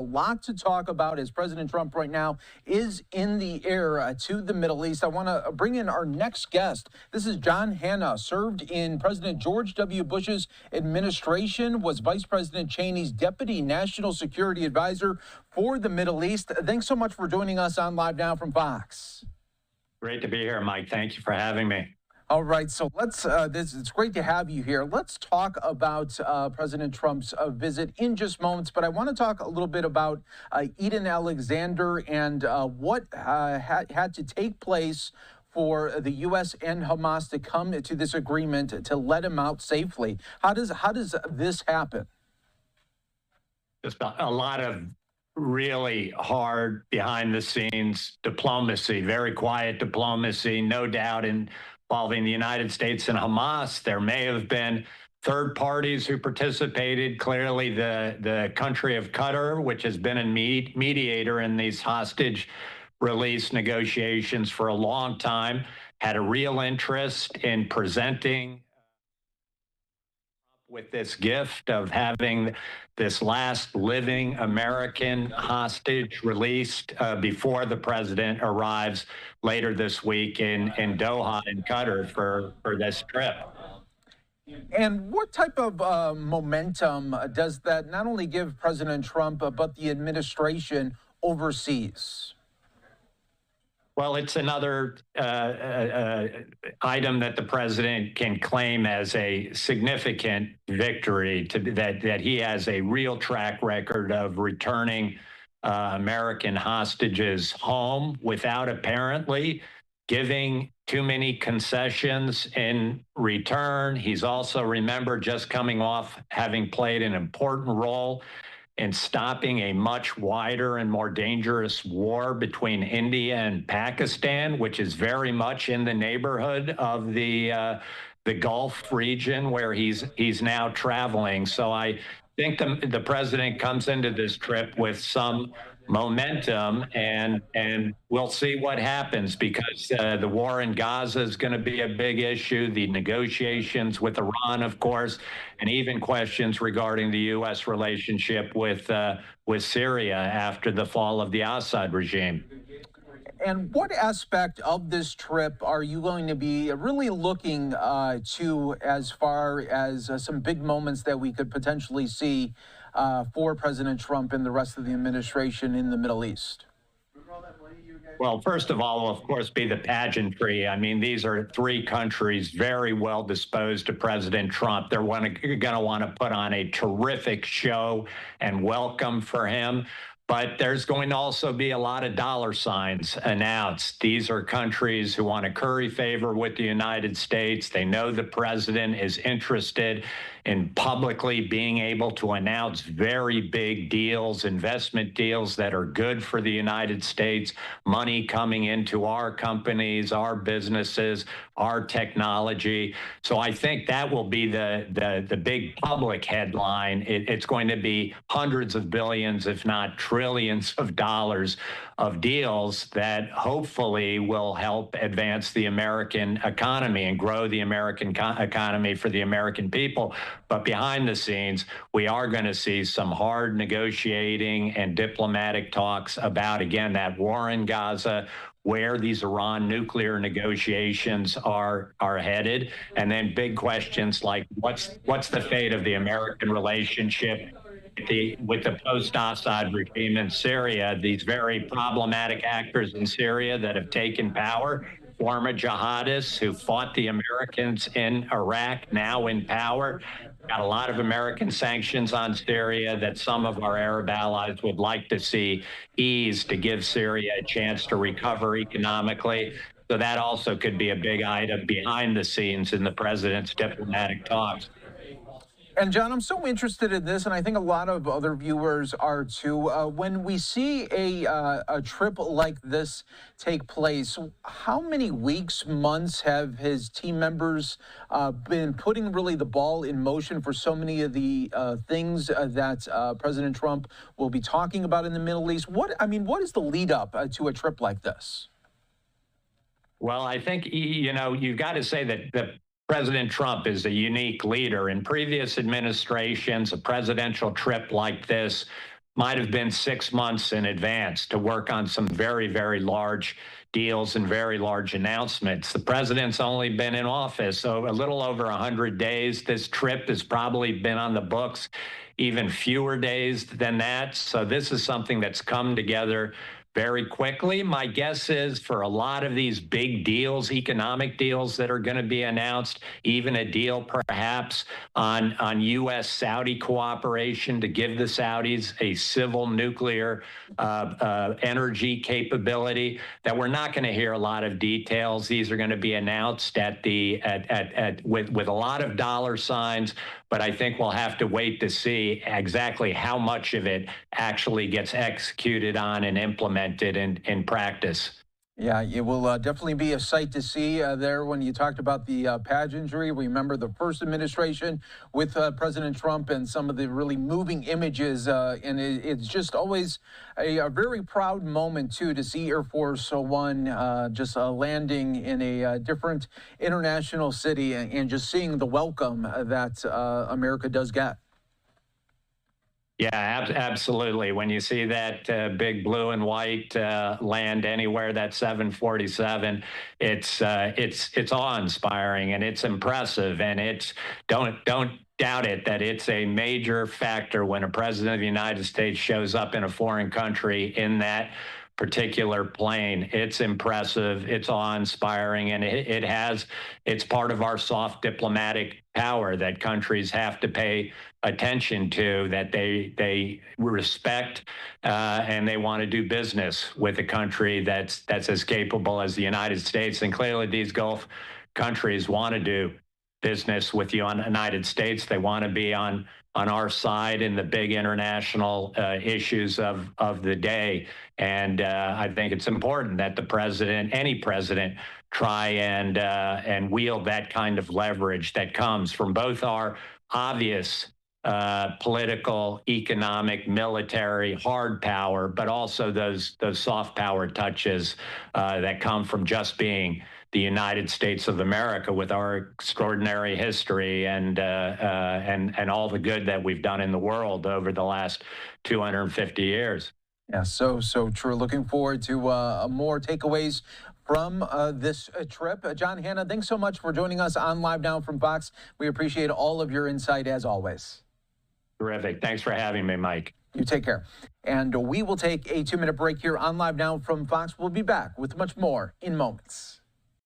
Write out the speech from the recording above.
A lot to talk about as President Trump right now is in the air to the Middle East. I want to bring in our next guest. This is John Hanna, served in President George W. Bush's administration, was Vice President Cheney's Deputy National Security Advisor for the Middle East. Thanks so much for joining us on Live Now from Fox. Great to be here, Mike. Thank you for having me. All right, so it's great to have you here. Let's talk about President Trump's visit in just moments, but I want to talk a little bit about Edan Alexander and what had to take place for the U.S. and Hamas to come to this agreement to let him out safely. How does this happen? Just a lot of really hard behind-the-scenes diplomacy, very quiet diplomacy, no doubt involving the United States and Hamas. There may have been third parties who participated. Clearly, the country of Qatar, which has been a mediator in these hostage release negotiations for a long time, had a real interest in presenting with this gift of having this last living American hostage released before the president arrives later this week in Doha in Qatar for this trip. And what type of momentum does that not only give President Trump, but the administration overseas? Well, it's another item that the president can claim as a significant victory, that he has a real track record of returning American hostages home without apparently giving too many concessions in return. He's also, remember, just coming off having played an important role in stopping a much wider and more dangerous war between India and Pakistan, which is very much in the neighborhood of the Gulf region where he's now traveling. So I think the president comes into this trip with some momentum, and we'll see what happens, because the war in Gaza is going to be a big issue, the negotiations with Iran, of course, and even questions regarding the U.S. relationship with Syria after the fall of the Assad regime. And what aspect of this trip are you going to be really looking to as far as some big moments that we could potentially see for President Trump and the rest of the administration in the Middle East? Well, first of all, of course, be the pageantry. I mean, these are three countries very well disposed to President Trump. They're going to want to put on a terrific show and welcome for him. But there's going to also be a lot of dollar signs announced. These are countries who want to curry favor with the United States. They know the president is interested in publicly being able to announce very big deals, investment deals that are good for the United States, money coming into our companies, our businesses, our technology. So I think that will be the big public headline. It's going to be hundreds of billions, if not trillions of dollars of deals that hopefully will help advance the American economy and grow the American economy for the American people. But behind the scenes, we are going to see some hard negotiating and diplomatic talks about, again, that war in Gaza, where these Iran nuclear negotiations are headed, and then big questions like what's the fate of the American relationship with the post-Assad regime in Syria, these very problematic actors in Syria that have taken power, former jihadists who fought the Americans in Iraq, now in power. Got a lot of American sanctions on Syria that some of our Arab allies would like to see eased to give Syria a chance to recover economically. So that also could be a big item behind the scenes in the president's diplomatic talks. And John, I'm so interested in this, and I think a lot of other viewers are too. When we see a trip like this take place, how many weeks, months have his team members been putting really the ball in motion for so many of the things that President Trump will be talking about in the Middle East? What is the lead up to a trip like this? Well, I think, you've got to say that President Trump is a unique leader. In previous administrations, a presidential trip like this might have been 6 months in advance to work on some very, very large deals and very large announcements. The president's only been in office so a little over 100 days. This trip has probably been on the books even fewer days than that. So this is something that's come together very quickly. My guess is for a lot of these big deals, economic deals that are going to be announced, even a deal perhaps on U.S. Saudi cooperation to give the Saudis a civil nuclear energy capability, that we're not going to hear a lot of details. These are going to be announced with a lot of dollar signs, but I think we'll have to wait to see exactly how much of it actually gets executed on and implemented in practice. Yeah, it will definitely be a sight to see there when you talked about the pageantry. We remember the first administration with President Trump and some of the really moving images. And it's just always a very proud moment, too, to see Air Force One just landing in a different international city and just seeing the welcome that America does get. Yeah, absolutely. When you see that big blue and white land anywhere, that 747, it's awe-inspiring and it's impressive, and it's don't doubt it that it's a major factor when a president of the United States shows up in a foreign country in that particular plane. It's impressive, it's awe-inspiring, and it's part of our soft diplomatic power that countries have to pay attention to, that they respect and they want to do business with a country that's as capable as the United States. And clearly these Gulf countries want to do business with the United States. They want to be on our side in the big international issues of the day. And I think it's important that the president, any president, try and wield that kind of leverage that comes from both our obvious political, economic, military, hard power, but also those soft power touches that come from just being the United States of America, with our extraordinary history and all the good that we've done in the world over the last 250 years. Yeah, so true. Looking forward to more takeaways from this trip. John Hanna, thanks so much for joining us on Live Now from Fox. We appreciate all of your insight as always. Terrific. Thanks for having me, Mike. You take care. And we will take a 2-minute break here on Live Now from Fox. We'll be back with much more in moments.